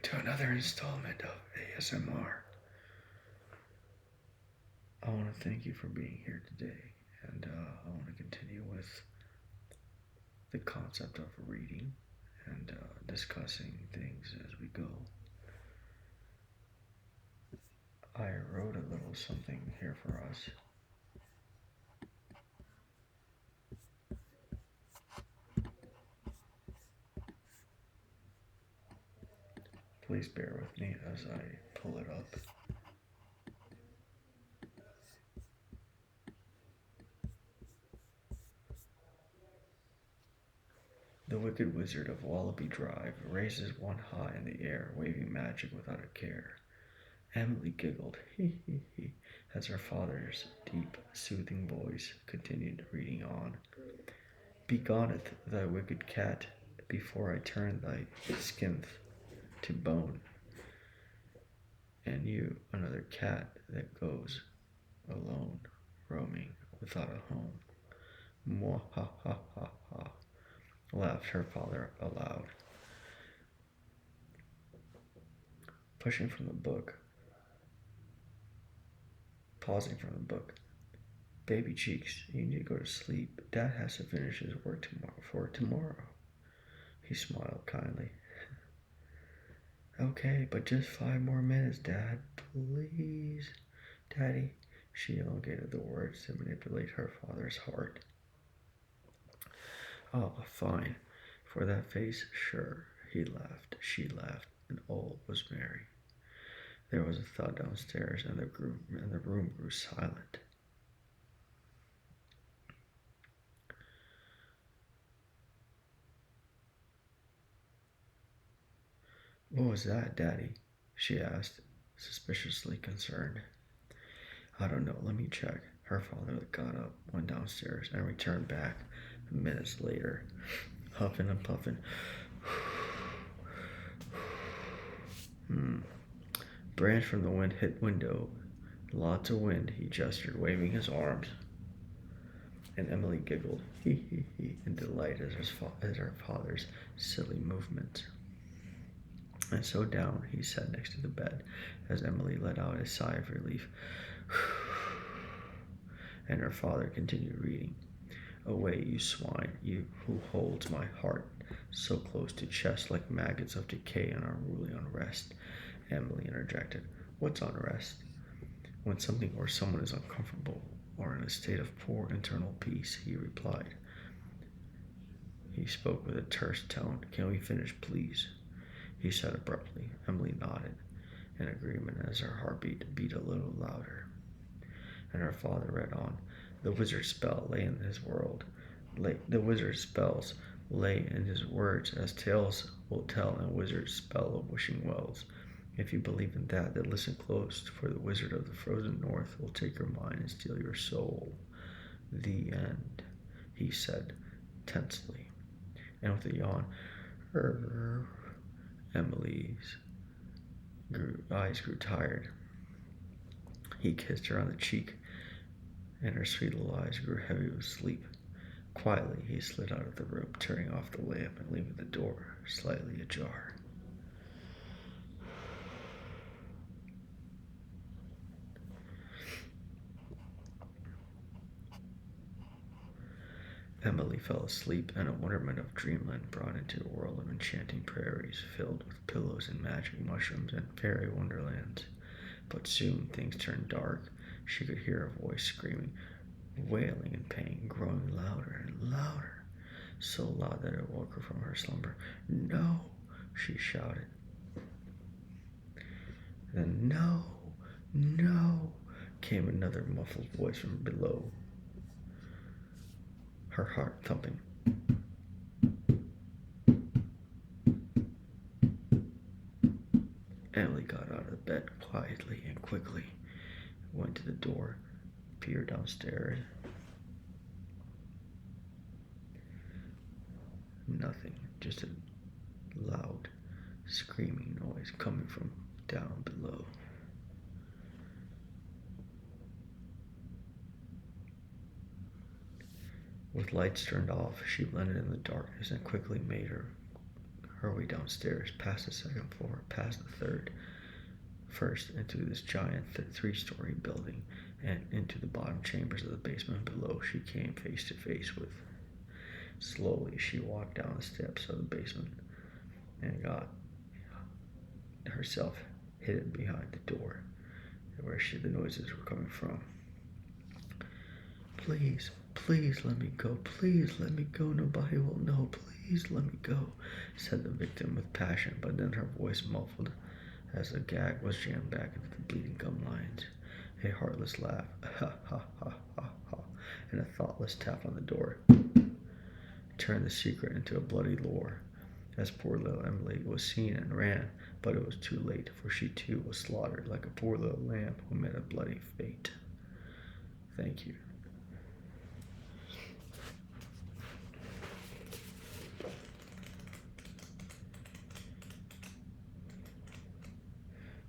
to another installment of ASMR. I want to thank you for being here today, and I want to continue with the concept of reading and discussing things as we go. I wrote a little something here for us. Please bear with me as I pull it up. The Wicked Wizard of Wallaby Drive raises one high in the air, waving magic without a care. Emily giggled, he, as her father's deep, soothing voice continued reading on. Begoneth thy wicked cat, before I turn thy skin to bone, and you another cat that goes alone, roaming without a home. Mwah ha ha ha ha, laughed her father aloud. Pausing from the book. Baby cheeks, you need to go to sleep. Dad has to finish his work tomorrow. He smiled kindly. Okay, but just 5 more minutes, Dad, please. Daddy, she elongated the words to manipulate her father's heart. Oh, fine. For that face, sure. He laughed, she laughed, and all was merry. There was a thud downstairs, and the room grew silent. What was that, Daddy? She asked, suspiciously concerned. I don't know, let me check. Her father got up, went downstairs, and returned back minutes later, huffing and puffing. Branch from the wind hit window. Lots of wind, he gestured, waving his arms. And Emily giggled, he, in delight at her father's silly movements. And so down he sat next to the bed as Emily let out a sigh of relief. And her father continued reading. Away, you swine, you who holds my heart so close to chest like maggots of decay and unruly unrest. Emily interjected. What's unrest? When something or someone is uncomfortable or in a state of poor internal peace, he replied. He spoke with a terse tone. Can we finish, please? He said abruptly. Emily nodded in agreement as her heartbeat beat a little louder. And her father read on. The wizard's spell lay in his world. The wizard's spells lay in his words, as tales will tell in Wizard's Spell of Wishing Wells. If you believe in that, then listen close, for the wizard of the frozen north will take your mind and steal your soul. The end, he said tensely, and with a yawn. Emily's eyes grew tired. He kissed her on the cheek, and her sweet little eyes grew heavy with sleep. Quietly, he slid out of the room, turning off the lamp and leaving the door slightly ajar. Emily fell asleep, and a wonderment of dreamland brought into a world of enchanting prairies filled with pillows and magic mushrooms and fairy wonderlands. But soon things turned dark. She could hear a voice screaming, wailing in pain, growing louder and louder, so loud that it woke her from her slumber. No, she shouted. Then no, came another muffled voice from below, her heart thumping. Emily got out of bed quietly and quickly, went to the door, peered downstairs. Nothing, just a loud, screaming noise coming from down below. With lights turned off, she blended in the darkness and quickly made her her way downstairs, past the second floor, past the third, first into this giant three-story building, and into the bottom chambers of the basement below she came face to face with. Slowly she walked down the steps of the basement and got herself hidden behind the door where the noises were coming from. Please, please let me go. Please let me go. Nobody will know. Please let me go, said the victim with passion, but then her voice muffled as the gag was jammed back into the bleeding gum lines. A heartless laugh, ha ha ha ha ha, and a thoughtless tap on the door turned the secret into a bloody lure. As poor little Emily was seen and ran, but it was too late, for she too was slaughtered like a poor little lamb who met a bloody fate. Thank you.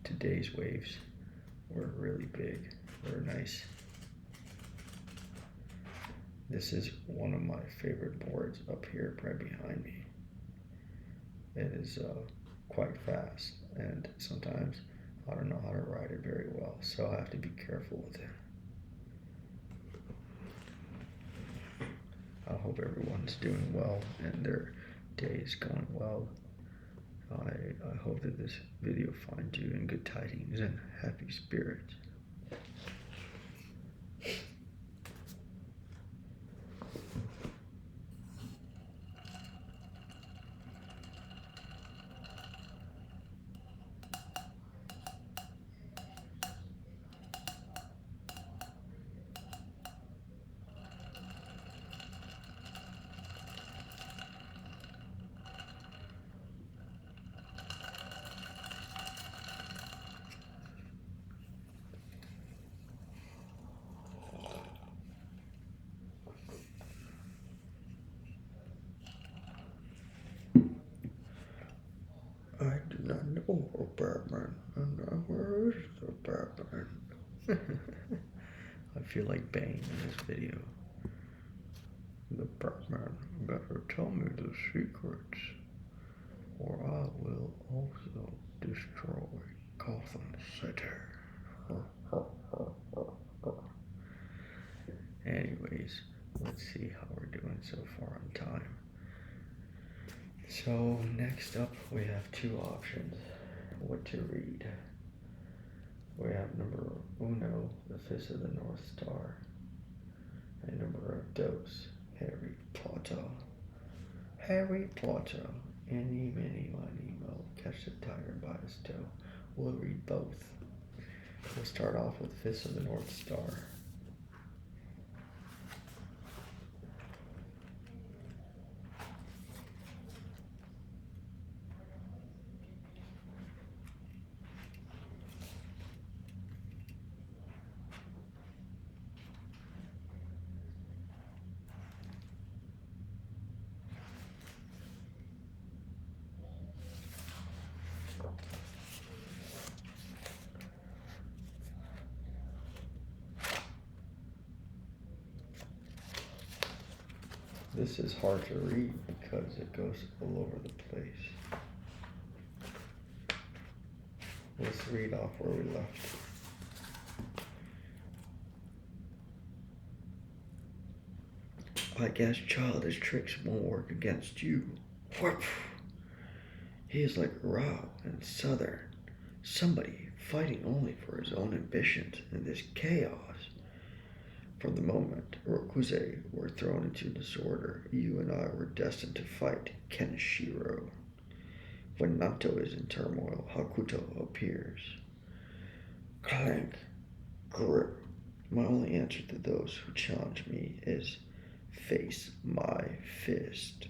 Today's waves were really big. They were nice. This is one of my favorite boards up here right behind me. It is quite fast, and sometimes I don't know how to ride it very well, so I have to be careful with it. I hope everyone's doing well and their day is going well. I hope that this video finds you in good tidings and happy spirits. I do not know a Batman, and where is the Batman? I feel like Bane in this video. The Batman better tell me the secrets, or I will also destroy Gotham City. Anyways, let's see how we're doing so far on time. So next up we have two options what to read. We have number uno, The Fist of the North Star, and number dos, Harry Potter. Harry Potter, any, many, miny, mo, catch the tiger by his toe. We'll read both. We'll start off with Fist of the North Star. This is hard to read because it goes all over the place. Let's read off where we left. I guess childish tricks won't work against you. Whoop! He is like Rob and Southern, somebody fighting only for his own ambitions in this chaos. From the moment Rokuse were thrown into disorder, you and I were destined to fight Kenshiro. When Nanto is in turmoil, Hakuto appears. Clank, grip. My only answer to those who challenge me is face my fist.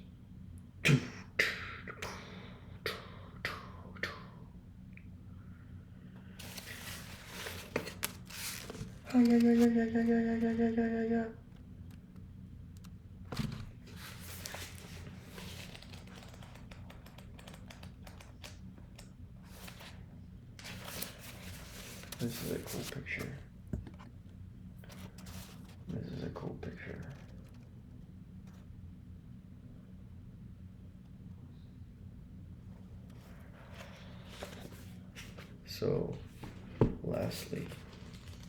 Yeah. This is a cool picture. This is a cool picture. So, lastly,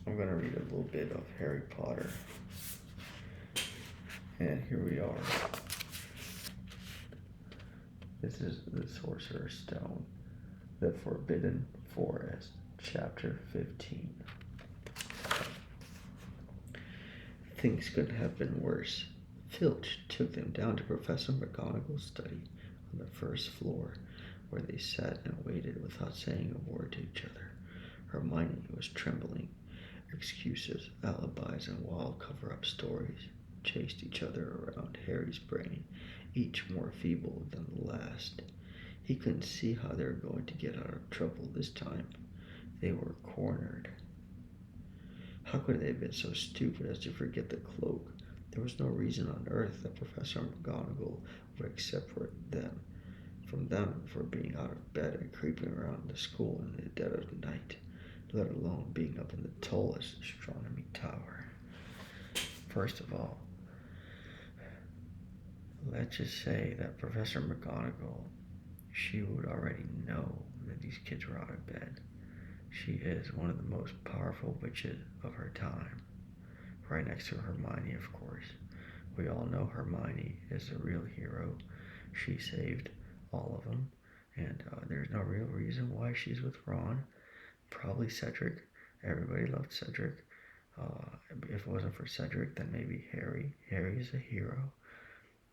I'm going to read a little bit of Harry Potter. And here we are. This is the Sorcerer's Stone, the Forbidden Forest, Chapter 15. Things couldn't have been worse. Filch took them down to Professor McGonagall's study on the first floor, where they sat and waited without saying a word to each other. Hermione was trembling. Excuses, alibis, and wild cover-up stories chased each other around Harry's brain, each more feeble than the last. He couldn't see how they were going to get out of trouble this time. They were cornered. How could they have been so stupid as to forget the cloak? There was no reason on earth that Professor McGonagall would accept from them for being out of bed and creeping around the school in the dead of the night, let alone being up in the tallest astronomy tower. First of all, let's just say that Professor McGonagall, she would already know that these kids were out of bed. She is one of the most powerful witches of her time, right next to Hermione, of course. We all know Hermione is a real hero. She saved all of them, and there's no real reason why she's with Ron. Probably Cedric. Everybody loved Cedric. If it wasn't for Cedric, then maybe Harry. Harry is a hero,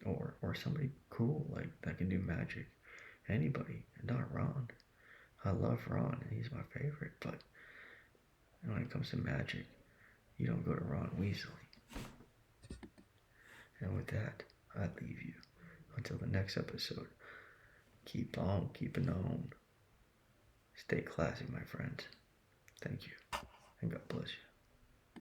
or somebody cool like that can do magic. Anybody, not Ron. I love Ron, and he's my favorite. But when it comes to magic, you don't go to Ron Weasley. And with that, I leave you until the next episode. Keep on keeping on. Stay classy, my friends. Thank you, and God bless you.